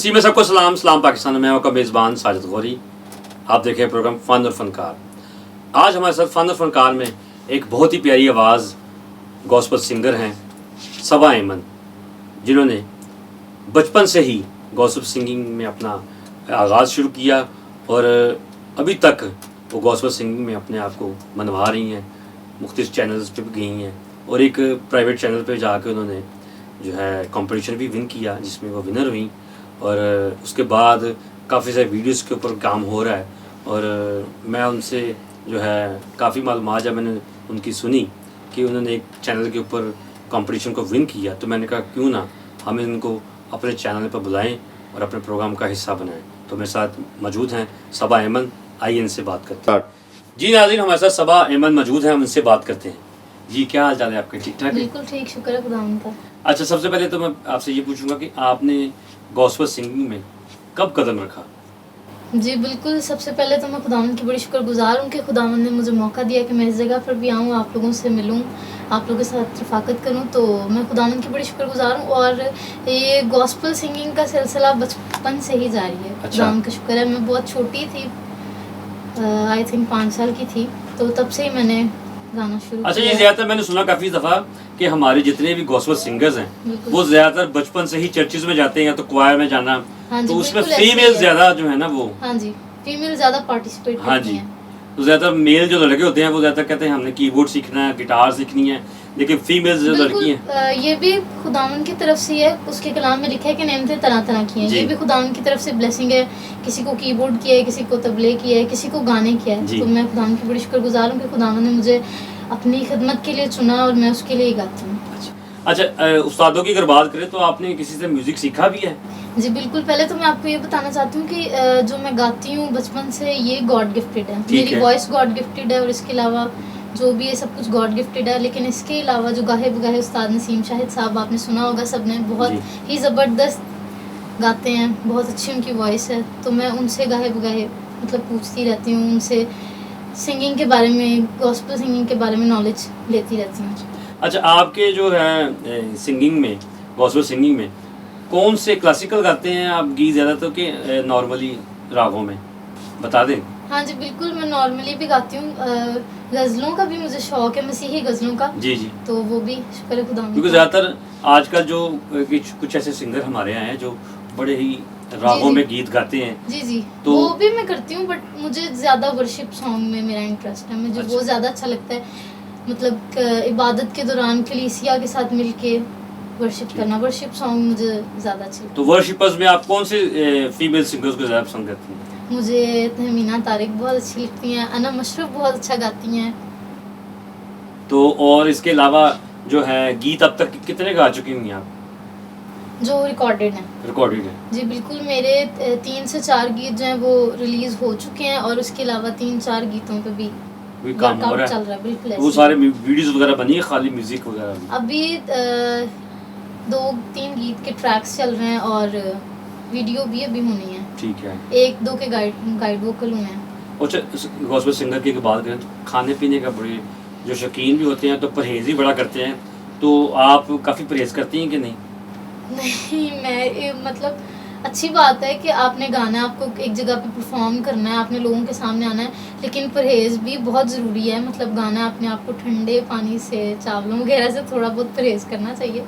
मसीह में सबको सलाम पाकिस्तान में आपका मेज़बान साजिद गौरी। आप देखें प्रोग्राम फ़न और फ़नकार। आज हमारे साथ फ़न और फ़नकार में एक बहुत ही प्यारी आवाज़ गॉस्पेल सिंगर हैं सबा अहमद, जिन्होंने बचपन से ही गॉस्पेल सिंगिंग में अपना आगाज़ शुरू किया और अभी तक वो गॉस्पेल सिंगिंग में अपने आप को मनवा रही हैं। मुख्तलिफ चैनल्स पे भी गई हैं और एक प्राइवेट चैनल पे जाके उन्होंने जो है कंपटीशन भी विन किया, जिसमें वो विनर हुई। और उसके बाद काफ़ी सारे वीडियोस के ऊपर काम हो रहा है और मैं उनसे जो है काफ़ी मालूमात जब मैंने उनकी सुनी कि उन्होंने एक चैनल के ऊपर कंपटीशन को विन किया, तो मैंने कहा क्यों ना हम इनको अपने चैनल पर बुलाएं और अपने प्रोग्राम का हिस्सा बनाएं। तो मेरे साथ मौजूद हैं सबा अहमद। आइए इनसे बात करते हैं। जी नाज़रीन, हमारे साथ सबा अहमद मौजूद हैं, हम इनसे बात करते हैं। जी, क्या हाल चाल है आपके? ठीक ठाक? बिल्कुल ठीक, शुक्र है खुदा का। अच्छा, सबसे पहले तो मैं आपसे ये पूछूंगा कि आपने गॉस्पेल सिंगिंग में कब कदम रखा? जी बिल्कुल, सबसे पहले तो मैं खुदावंद की बड़ी शुक्रगुजार हूँ कि खुदावंद ने मुझे मौका दिया कि मैं इस जगह पर भी आऊँ, आप लोगों से मिलूँ, आप लोगों के साथ रफ़ाकत करूँ। तो मैं खुदावंद की बड़ी शुक्रगुजार हूँ और ये गॉस्पेल सिंगिंग का सिलसिला बचपन से ही जारी है। अच्छा। खुदावंद का शुक्र है। मैं बहुत छोटी थी, आई थिंक 5 साल की थी, तो तब से ही मैंने गाना शुरू अच्छा, किया। ये ज़्यादातर मैंने सुना काफ़ी दफ़ा कि हमारे जितने भी गॉस्पेल सिंगर्स हैं बिल्कुल। वो ज़्यादातर बचपन से ही चर्चिज में जाते हैं या तो क्वायर में जाना, हाँ जी, तो उसमें बिल्कुल ऐसे ही फीमेल है। ज़्यादा जो है ना वो। हाँ जी, फीमेल ज़्यादा पार्टिसिपेट हाँ करती जी, हैं। तो ज़्यादातर मेल जो लड़के होते हैं वो ज़्यादातर कहते हैं हमने कीबोर्ड सीखना है, गिटार सीखनी है, लेकिन फीमेल जो लड़की हैं। ये भी खुदावंद की तरफ से है, उसके कलाम में लिखा है कि नेमतें तरह तरह की हैं। जी। ये भी खुदावंद की तरफ से ब्लेसिंग है। किसी को कीबोर्ड किया है, किसी को तबले किया है, किसी को गाने किया जी। है। तो मैं खुदावंद की बड़ी शुक्रगुजार हूँ कि खुदावंद ने मुझे अपनी खिदमत के लिए चुना और मैं उसके लिए ही गाती हूँ। अच्छा, उस्तादों की अगर बात करें तो आपने किसी से म्यूज़िक सीखा भी है? जी बिल्कुल, पहले तो मैं आपको ये बताना चाहती हूँ कि जो मैं गाती हूँ बचपन से, ये गॉड गिफ्टेड है। ठीक मेरी है। वॉइस गॉड गिफ्टेड है और इसके अलावा जो भी है सब कुछ गॉड गिफ्टेड है। लेकिन इसके अलावा जो गाहे बगाहे उस्ताद नसीम शाहिद साहब, आपने सुना होगा सबने, बहुत जी। ही ज़बरदस्त गाते हैं, बहुत अच्छी उनकी वॉइस है। तो मैं उनसे गाहे बगाहे मतलब पूछती रहती हूँ, उनसे सिंगिंग के बारे में, गॉस्पेल सिंगिंग के बारे में नॉलेज लेती रहती हूँ। अच्छा, आपके जो है सिंगिंग में, गॉस्पेल सिंगिंग में कौन से क्लासिकल गाते हैं आप गीत ज़्यादातर के नॉर्मली रागों में बता दें? हाँ जी बिल्कुल, मैं नॉर्मली भी गाती हूँ। गज़लों का भी मुझे शौक़ है, मसीही गज़लों का। जी जी, तो वो भी शुक्र है खुदा का। क्योंकि ज़्यादातर आजकल जो कुछ ऐसे सिंगर हमारे यहाँ हैं जो बड़े ही रागों जी। में गीत गाते हैं। जी जी, तो वो भी मैं करती हूँ, बट मुझे ज़्यादा वर्शिप सॉन्ग में मेरा इंटरेस्ट है। मुझे अच्छा। वो ज़्यादा अच्छा लगता है, मतलब इबादत के दौरान कलीसिया के साथ मिलके वर्शिप करना, वर्शिप सॉन्ग मुझे ज़्यादा अच्छे लगते तो वर्शिपर्स में आप कौन से फीमेल सिंगर्स को ज़्यादा पसंद करती हैं? हैं। मुझे तहमीना तारिक बहुत अच्छी लगती हैं, अना मशरफ बहुत अच्छा गाती हैं। तो और इसके अलावा जो है गीत अब तक कितने गा चुकी हुई हैं आप? जो रिकॉर्डेड हैं। रिकॉर्डेड है? जी बिल्कुल, मेरे 3 से 4 गीत जो हैं वो रिलीज़ हो चुके हैं और उसके अलावा 3-4 गीतों पे भी कोई काम हो रहा चल है? रहा है। बिल्कुल वो ऐसे सारे वीडियोस वगैरह बनी है, खाली म्यूजिक वगैरह भी? अभी 2-3 गीत के ट्रैक्स चल रहे हैं और वीडियो भी अभी होनी है। ठीक है। 1-2 के गाइड वोकल हुए हैं। अच्छा, गॉस्पेल सिंगर की बात करें तो खाने पीने का बड़े जो शौकीन भी होते हैं तो परहेज ही बड़ा करते हैं, तो आप काफ़ी परहेज करती हैं कि नहीं? नहीं, मैं मतलब अच्छी बात है कि आपने गाना, आपको एक जगह पे परफॉर्म करना है, आपने लोगों के सामने आना है, लेकिन परहेज़ भी बहुत ज़रूरी है। मतलब गाना अपने आप को ठंडे पानी से, चावलों वगैरह से थोड़ा बहुत परहेज़ करना चाहिए।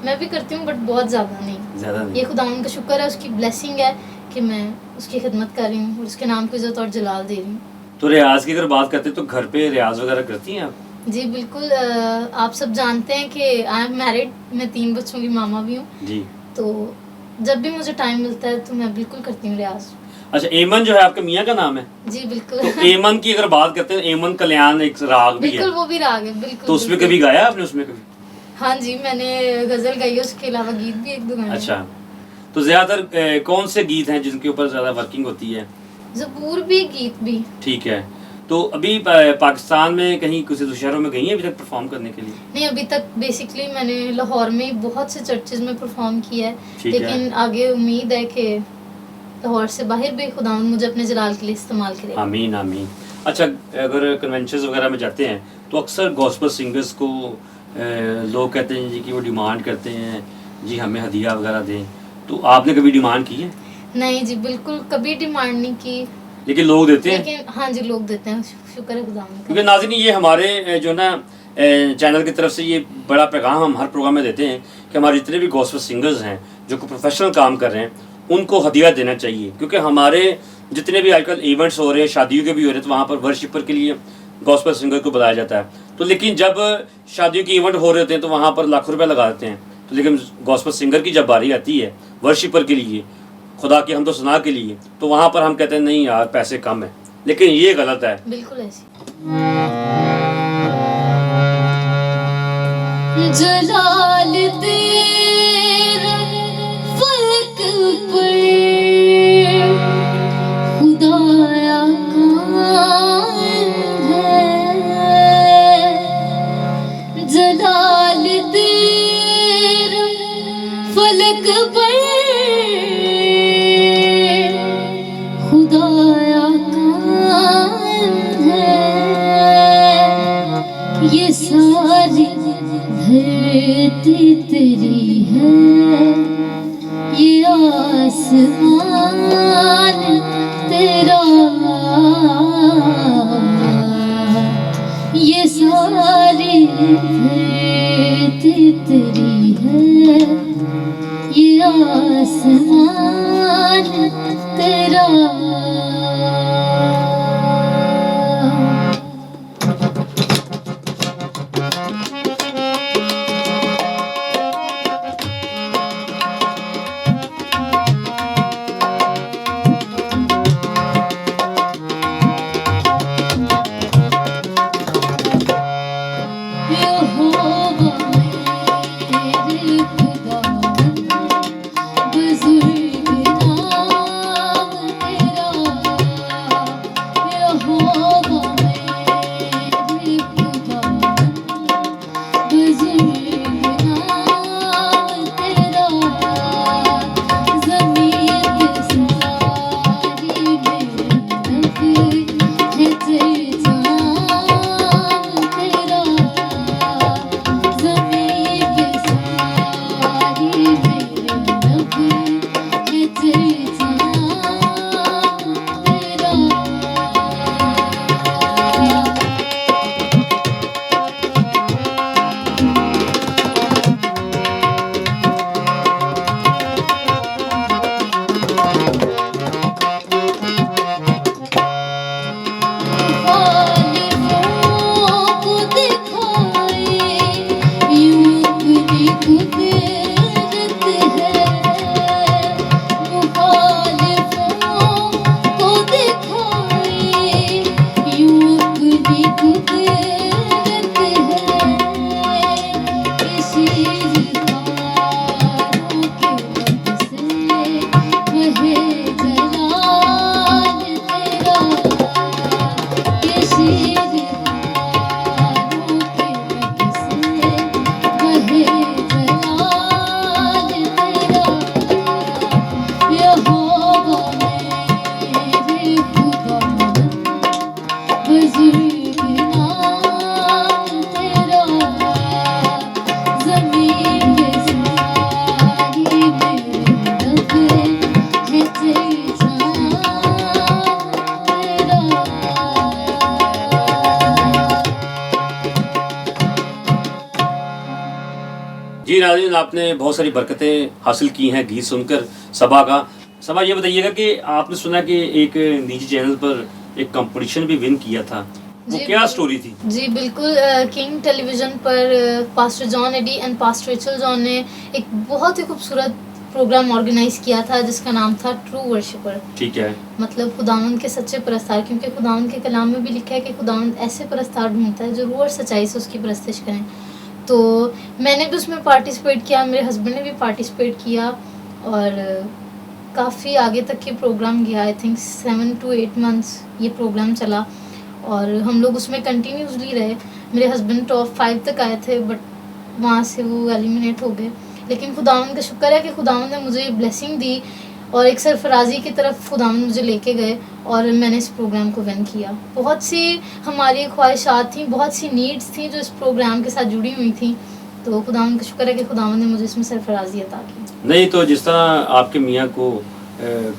मैं भी करती हूँ, बट बहुत ज़्यादा नहीं। ज़्यादा नहीं। ये खुदावंद का शुक्र है, उसकी ब्लेसिंग है कि मैं उसकी खिदमत कर रही हूँ और उसके नाम को इज़्ज़त और जलाल दे रही हूँ। तो रियाज की अगर बात करते हैं तो घर पे रियाज वगैरह करती हैं आप? जी बिल्कुल, आप सब जानते हैं कि आई एम मैरिड, मैं 3 बच्चों की मामा भी हूँ। जी। तो जब भी मुझे टाइम मिलता है तो मैं बिल्कुल करती हूँ रियाज। अच्छा, एमन जो है आपके मियाँ का नाम है? जी बिल्कुल। तो एमन की अगर बात करते हैं, एमन कल्याण एक राग भी है, बिल्कुल वो भी राग है, बिल्कुल। तो उसमें बिल्कुल। कभी गाया आपने उसमें कभी? हाँ जी, मैंने गज़ल गाई है, उसके अलावा गीत भी 1-2 गाए हैं। अच्छा, तो ज़्यादातर कौन से गीत हैं जिनके ऊपर ज़्यादा वर्किंग होती है? ज़बूर भी, गीत भी। ठीक है। तो अभी पाकिस्तान में कहीं किसी दूसरे शहरों में गई हैं अभी तक परफॉर्म करने के लिए? नहीं, अभी तक बेसिकली मैंने लाहौर में बहुत से चर्चेज़ में परफॉर्म किया है, ठीक है। लेकिन आगे उम्मीद है कि लाहौर से बाहर भी खुदावंद मुझे अपने जलाल के लिए इस्तेमाल करेगा। आमीन आमीन। अच्छा, अगर कन्वेंशंस वगैरह में जाते हैं तो अक्सर गॉस्पेल सिंगर्स को लोग कहते हैं जी कि वो डिमांड करते हैं जी हमें हदिया वगैरह दें, तो आपने कभी डिमांड की है? नहीं जी, बिल्कुल कभी डिमांड नहीं की, लेकिन लोग देते हैं। लेकिन हाँ जी लोग देते हैं, शुक्र है खुदा का। क्योंकि नाज़रीन ये हमारे जो ना चैनल की तरफ से ये बड़ा पैगाम हम हर प्रोग्राम में देते हैं कि हमारे जितने भी गॉस्पेल सिंगर्स हैं जो कि प्रोफेशनल काम कर रहे हैं उनको हदिया देना चाहिए। क्योंकि हमारे जितने भी आजकल इवेंट्स हो रहे हैं, शादियों के भी हो रहे हैं, तो वहाँ पर वर्शिपर के लिए गॉस्पेल सिंगर को बुलाया जाता है। तो लेकिन जब शादियों के इवेंट हो रहे होते हैं तो वहाँ पर लाखों रुपये लगा देते हैं। तो लेकिन गॉस्पेल सिंगर की जब बारी आती है वर्शिपर के लिए, खुदा की हमदो सना के लिए, तो वहाँ पर हम कहते हैं नहीं यार पैसे कम है। लेकिन ये गलत है। बिल्कुल ऐसी जलाल तेरा फलक पर खुदाया कौन है, जलाल तेरा फलक पर खुदाया कौन है, ये सारी धरती तेरी है, ये आसमान तेरा, ये सारी धरती तेरी है, ये आसमान तेरा। जी नाज़रीन, आपने बहुत सारी बरकतें हासिल की हैं गीत सुनकर सबा का। सबा ये बताइएगा कि आपने सुना कि एक निजी चैनल पर एक कंपटीशन भी विन किया था, वो क्या स्टोरी थी? जी बिल्कुल, किंग टेलीविज़न पर pastor John Eddie and pastor Rachel John ने एक बहुत ही खूबसूरत प्रोग्राम ऑर्गेनाइज किया था जिसका नाम था ट्रू वर्शिपर। ठीक है। मतलब खुदावंद के सच्चे परस्तार, क्योंकि खुदावंद के कलाम में भी लिखा है कि खुदावंद ऐसे परस्तार ढूंढता है जो रूह और सच्चाई से उसकी परस्तिश करें। तो मैंने भी उसमें पार्टिसिपेट किया, मेरे हस्बैंड ने भी पार्टिसिपेट किया और काफ़ी आगे तक ये प्रोग्राम गया। आई थिंक 7 to 8 मंथ्स ये प्रोग्राम चला और हम लोग उसमें कंटिन्यूसली रहे। मेरे हस्बैंड टॉप 5 तक आए थे बट वहाँ से वो एलिमिनेट हो गए। लेकिन खुदावंद का शुक्र है कि खुदावंद ने मुझे ब्लेसिंग दी और एक सरफराजी की तरफ खुदावंद मुझे लेके गए और मैंने इस प्रोग्राम को विन किया। बहुत सी हमारी ख्वाहिशात थी, बहुत सी नीड्स थी जो इस प्रोग्राम के साथ जुड़ी हुई थी। तो खुदावंद का शुक्र है कि खुदावंद ने मुझे इसमें सरफराजी अता की। नहीं तो जिस तरह आपके मियाँ को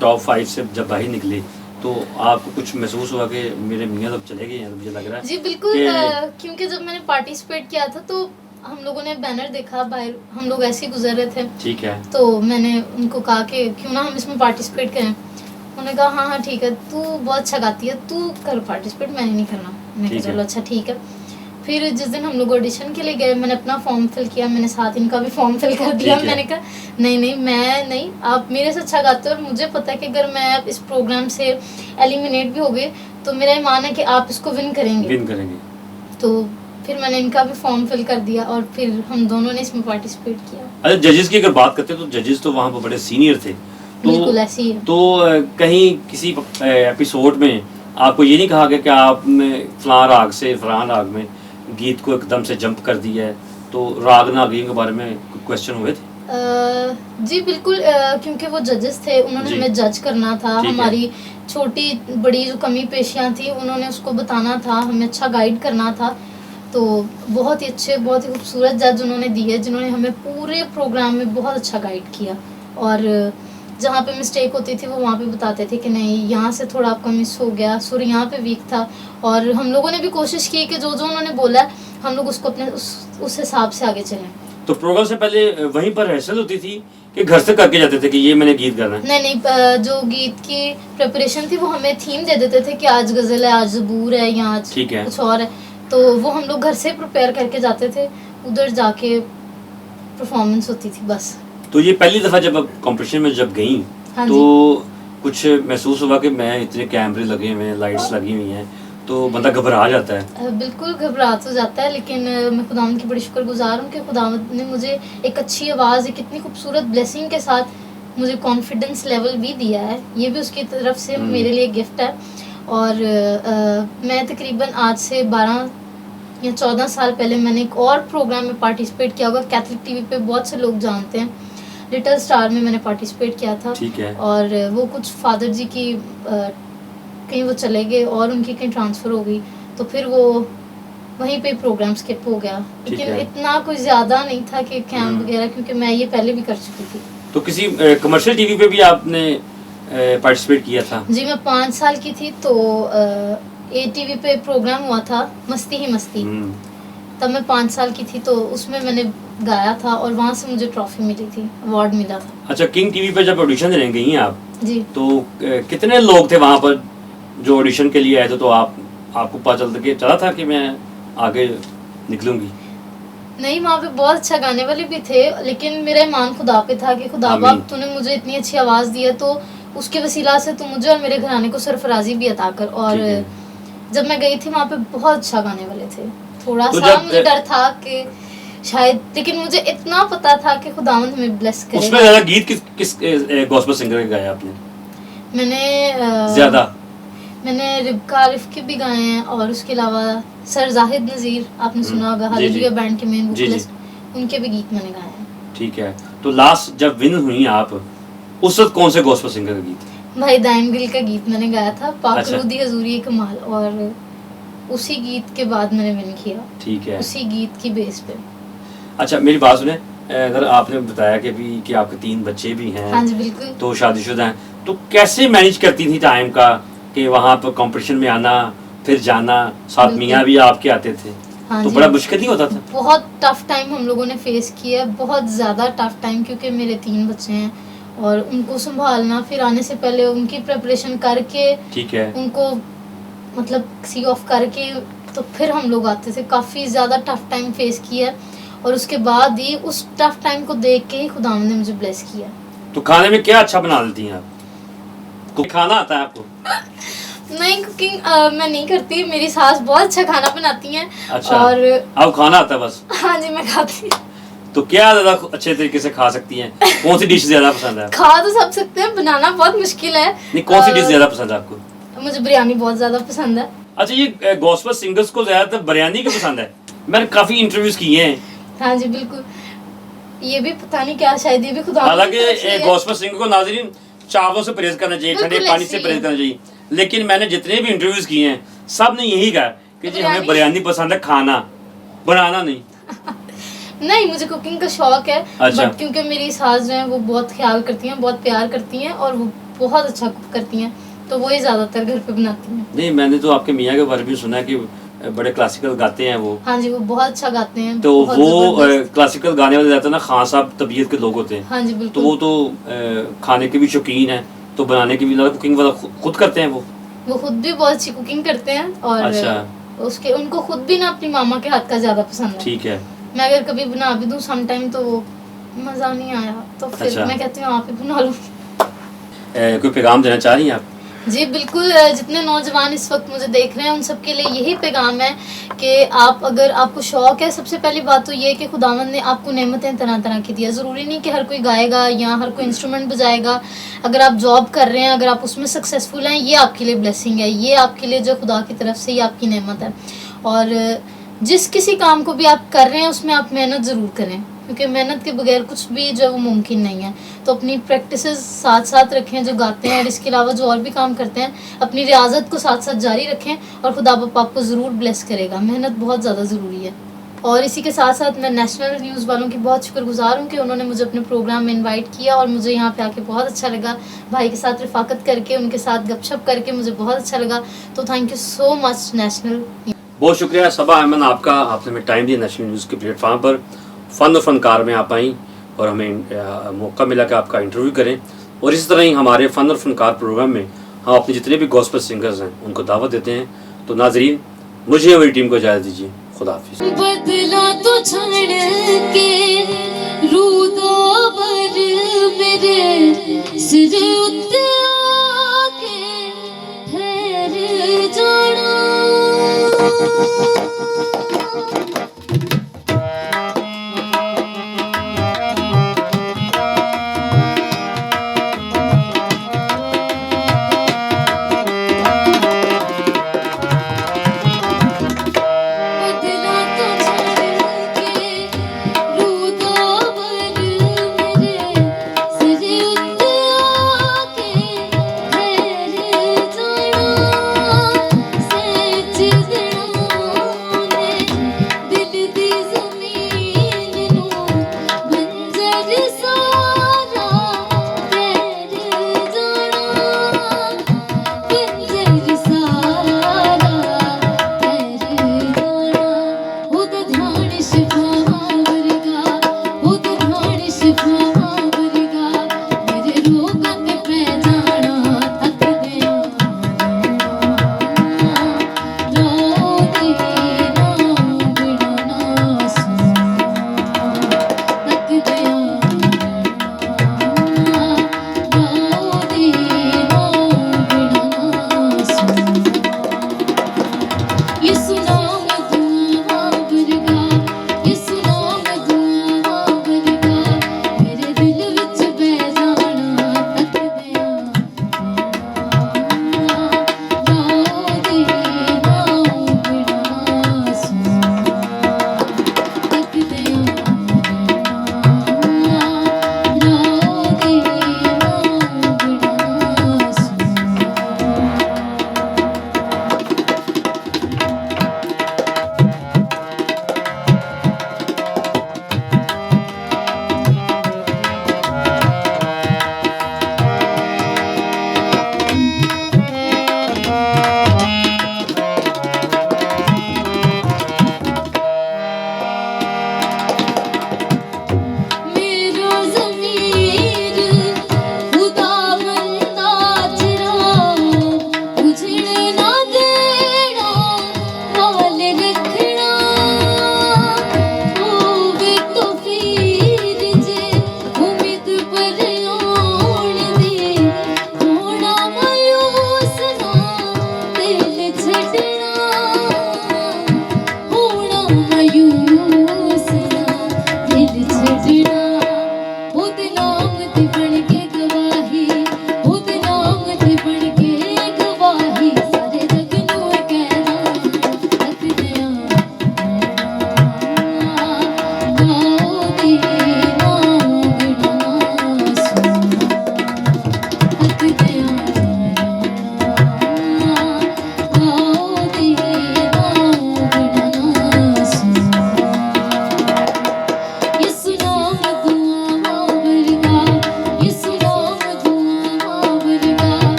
टॉप 5 से जब बाहर निकले तो आपको कुछ महसूस हुआ कि मेरे मियाँ तो चले गए हैं, मुझे लग रहा है जी बिल्कुल कि क्योंकि जब मैंने पार्टिसिपेट किया था तो हम लोगों ने बैनर देखा बाहर, हम लोग ऐसे ही गुजर रहे थे, ठीक है, तो मैंने उनको कहा कि क्यों ना हम इसमें पार्टिसिपेट करें। उन्होंने कहा हाँ हाँ ठीक है, तू बहुत अच्छा गाती है, तू कर पार्टिसिपेट, मैंने नहीं करना। मैंने ठीक कहा है। चलो अच्छा ठीक है। फिर जिस दिन हम लोग ऑडिशन के लिए गए, मैंने अपना फॉर्म फिल किया, मैंने साथ इनका भी फॉर्म फिल कर दिया। ठीक है। मैंने कहा नहीं नहीं मैं नहीं, आप मेरे से अच्छा गाते हो और मुझे पता है कि अगर मैं इस प्रोग्राम से एलिमिनेट भी हो गए तो मेरा ईमान है कि आप इसको विन करेंगे। विन करेंगे। तो फिर मैंने इनका भी फॉर्म फिल कर दिया और फिर हम दोनों ने इसमें पार्टिसिपेट किया। अच्छा, जजेस की अगर बात करते हैं तो जजेस तो वहाँ पर बड़े सीनियर थे, बिल्कुल ऐसे ही है। तो कहीं किसी एपिसोड में आपको ये नहीं कहा गया कि आपने फलां राग से फलां राग में गीत को एकदम से जंप कर दिया है, तो राग नागिन के बारे में क्वेश्चन हुए थे? जी बिल्कुल क्योंकि वो जजेस थे, उन्होंने जी। हमें जज करना था, ठीक है। हमारी छोटी बड़ी जो कमी पेशियाँ थी उन्होंने उसको बताना था, हमें अच्छा गाइड करना था। तो बहुत ही अच्छे बहुत ही खूबसूरत जज उन्होंने दिए जिन्होंने हमें पूरे प्रोग्राम में बहुत अच्छा गाइड किया, और जहाँ पे मिस्टेक होती थी वो वहाँ पे बताते थे कि नहीं यहाँ से थोड़ा आपका मिस हो गया, सुर यहाँ पे वीक था। और हम लोगों ने भी कोशिश की कि जो जो उन्होंने बोला है हम लोग उसको अपने उस हिसाब से आगे चलें। तो प्रोग्राम से पहले वहीं पर रिहर्सल होती थी कि घर से करके जाते थे कि ये मैंने गीत गाना है? नहीं नहीं जो गीत की प्रिपरेशन थी वो हमें थीम दे देते थे कि आज गज़ल है, आज ज़बूर है, या आज ठीक है। कुछ और है, तो वो हम लोग घर से प्रिपेयर करके जाते थे, उधर जाके परफॉर्मेंस होती थी बस। तो ये पहली दफ़ा जब कंपटीशन में जब गई हाँ तो कुछ महसूस हुआ कि मैं इतने कैमरे लगे हुए हैं, लाइट्स लगी हुई हैं, तो बंदा घबरा जाता है? बिल्कुल घबरा तो जाता है, लेकिन मैं खुदावंद की बड़ी शुक्रगुजार हूँ कि खुदावंद ने मुझे एक अच्छी आवाज़, एक इतनी खूबसूरत ब्लेसिंग के साथ मुझे कॉन्फिडेंस लेवल भी दिया है, ये भी उसकी तरफ से मेरे लिए गिफ्ट है। और मैं तकरीबन आज से 12 या 14 साल पहले मैंने एक और प्रोग्राम में पार्टिसिपेट किया होगा, कैथलिक टीवी पे बहुत से लोग जानते हैं, लिटिल स्टार में मैंने पार्टिसिपेट किया था। ठीक है। और वो कुछ फादर जी की कहीं वो चले गए और उनकी कहीं ट्रांसफ़र हो गई, तो फिर वो वहीं पे प्रोग्राम स्किप हो गया, लेकिन है। इतना कुछ ज़्यादा नहीं था कि कैंप वगैरह, क्योंकि मैं ये पहले भी कर चुकी थी। तो किसी कमर्शियल टीवी पे भी आपने पार्टिसिपेट किया था? जी मैं 5 साल की थी तो ATV पे प्रोग्राम हुआ था मस्ती ही मस्ती, तब मैं 5 साल की थी, तो उसमें मैंने गाया था और वहाँ से मुझे ट्रॉफी मिली थी, अवार्ड मिला था। अच्छा, किंग टीवी पे जब ऑडिशन देने गई हैं आप, जी तो कितने लोग थे वहाँ पर जो ऑडिशन के लिए आए थे? तो आपको पता चला था कि मैं आगे निकलूंगी? नहीं, वहाँ पे बहुत अच्छा गाने वाले भी थे, लेकिन मेरा ईमान खुदा पे था कि खुदा बाप तूने मुझे इतनी अच्छी आवाज़ दी है, तो उसके वसीला से तू मुझे और मेरे घराने को सरफराजी भी अता कर। और जब मैं गई थी वहाँ पे बहुत अच्छा गाने वाले थे, थोड़ा तो सा मुझे डर था कि शायद, लेकिन मुझे इतना पता था कि खुदावंद हमें ब्लेस करेगा। उसमें ज़्यादा गीत किस गॉस्पेल सिंगर के गाए आपने? मैंने मैंने रिबका आरिफ के भी गाए हैं, और उसके अलावा सर जाहिद नज़ीर आपने सुना होगा, हालेलुया बैंड के मेन वोकलिस्ट, उनके भी गीत मैंने गाए हैं। ठीक है। तो लास्ट जब विन हुई आप, उस वक्त कौन से गॉस्पेल सिंगर का गीत? भाई दाइम गिल का गीत मैंने गाया था, अच्छा। पाकरूदी हजूरी कमाल, और उसी गीत के बाद मैंने विन किया। ठीक है। उसी गीत की बेस पे। अच्छा, मेरी बात सुने, अगर आपने बताया कि आपके 3 बच्चे भी हैं, हाँ जी बिल्कुल, तो शादीशुदा हैं, तो कैसे मैनेज करती थी टाइम का कि वहाँ पर कंपटीशन में आना, फिर जाना, साथ मियाँ भी आपके आते थे, हाँ तो जी। बड़ा मुश्किल नहीं होता था? बहुत टफ टाइम हम लोगों ने फेस किया, बहुत ज़्यादा टफ टाइम, क्योंकि मेरे 3 बच्चे हैं और उनको संभालना, फिर आने से पहले उनकी प्रिपरेशन करके, ठीक है, उनको मतलब सी ऑफ करके, तो फिर हम लोग आते थे। काफ़ी ज़्यादा टफ टाइम फेस किया, और उसके बाद ही उस टफ टाइम को देख के ही खुदावंद ने मुझे ब्लेस किया। तो खाने में क्या अच्छा बना लेती हैं आप? खाना आता है आपको? नहीं, कुकिंग मैं नहीं करती, मेरी सास बहुत अच्छा खाना बनाती हैं। अच्छा, और आपको खाना आता है बस? हाँ जी मैं खाती हूँ। तो क्या ज़्यादा अच्छे तरीके से खा सकती हैं? कौन सी डिश ज़्यादा पसंद है? खा तो सब सकते हैं, बनाना बहुत मुश्किल है। नहीं, कौन सी डिश ज़्यादा पसंद है आपको? मुझे बिरयानी बहुत ज़्यादा पसंद है। अच्छा, ये गॉस्पेल सिंगर्स को ज़्यादातर बिरयानी क्यों पसंद है? मैंने काफ़ी इंटरव्यूज किए हैं। हाँ जी बिल्कुल, ये भी पता नहीं क्या, शायद ये भी खुदा। हालांकि गॉस्पेल सिंगर को नाज़रीन चावलों से परहेज करना चाहिए, ठंडे पानी से परहेज करना चाहिए, लेकिन मैंने जितने भी इंटरव्यूज किए हैं सब ने यही कहा कि जी हमें बिरयानी पसंद है, खाना बनाना नहीं। नहीं, मुझे कुकिंग का शौक है। अच्छा। बट क्योंकि मेरी सास जो है वो बहुत ख्याल करती हैं, बहुत प्यार करती हैं और वो बहुत अच्छा कुक करती हैं, तो वही ज़्यादातर घर पे बनाती हैं। नहीं, मैंने तो आपके मियाँ के बारे में सुना है कि बड़े क्लासिकल गाते हैं वो। हाँ जी, वो बहुत अच्छा गाते हैं। तो बहुत वो ज़बरदस्त। क्लासिकल गाने वाले रहते हैं ना, खान साहब तबीयत के लोग होते हैं। हाँ जी, तो बिल्कुल। वो तो खाने के भी शौकीन है, तो बनाने की भी कुकिंग वाला खुद करते हैं वो खुद भी बहुत अच्छी कुकिंग करते हैं और अच्छा। उसके उनको खुद भी ना अपनी मामा के हाथ का ज़्यादा पसंद है। ठीक है। मैं अगर कभी बना भी दूँ सम टाइम तो वो मज़ा नहीं आया, तो फिर अच्छा। मैं कहती हूँ आप ही बना लो। कोई पैगाम देना चाह रही हैं आप? जी बिल्कुल, जितने नौजवान इस वक्त मुझे देख रहे हैं उन सब के लिए यही पैगाम है कि आप, अगर आपको शौक़ है, सबसे पहली बात तो ये है कि खुदावंद ने आपको नेमतें तरह तरह की दी है। ज़रूरी नहीं कि हर कोई गाएगा या हर कोई इंस्ट्रूमेंट बजाएगा। अगर आप जॉब कर रहे हैं, अगर आप उसमें सक्सेसफुल हैं, ये आपके लिए ब्लेसिंग है, ये आपके लिए जो खुदा की तरफ से ये आपकी नेमत है। और जिस किसी काम को भी आप कर रहे हैं उसमें आप मेहनत ज़रूर करें, क्योंकि मेहनत के बगैर कुछ भी जो है वो मुमकिन नहीं है। तो अपनी प्रैक्टिसेस साथ साथ रखें जो गाते हैं, और इसके अलावा जो और भी काम करते हैं, अपनी रियाजत को साथ साथ जारी रखें और खुदा बाप आपको ज़रूर ब्लेस करेगा। मेहनत बहुत ज़्यादा ज़रूरी है। और इसी के साथ साथ मैं नेशनल न्यूज़ वालों की बहुत शुक्रगुजार हूँ कि उन्होंने मुझे अपने प्रोग्राम में इनवाइट किया और मुझे यहाँ पे आके बहुत अच्छा लगा। भाई के साथ रफाकत करके, उनके साथ गपशप करके मुझे बहुत अच्छा लगा। तो thank you so much national. बहुत शुक्रिया सबा अहमद आपका, आपने हमें टाइम दिया नेशनल न्यूज़ के प्लेटफार्म पर। फ़न और फनकार में आप आई और हमें मौका मिला कि आपका इंटरव्यू करें। और इस तरह ही हमारे फ़न और फनकार प्रोग्राम में हम अपने जितने भी गॉस्पेल सिंगर्स हैं उनको दावत देते हैं। तो नाजरीन, मुझे हमारी टीम को इजाज़त दीजिए। खुदा हाफिज़। बदला तो छड़ के रूदो बर मेरे सिर उत्ते आके ठहर जाना।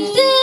उत्ते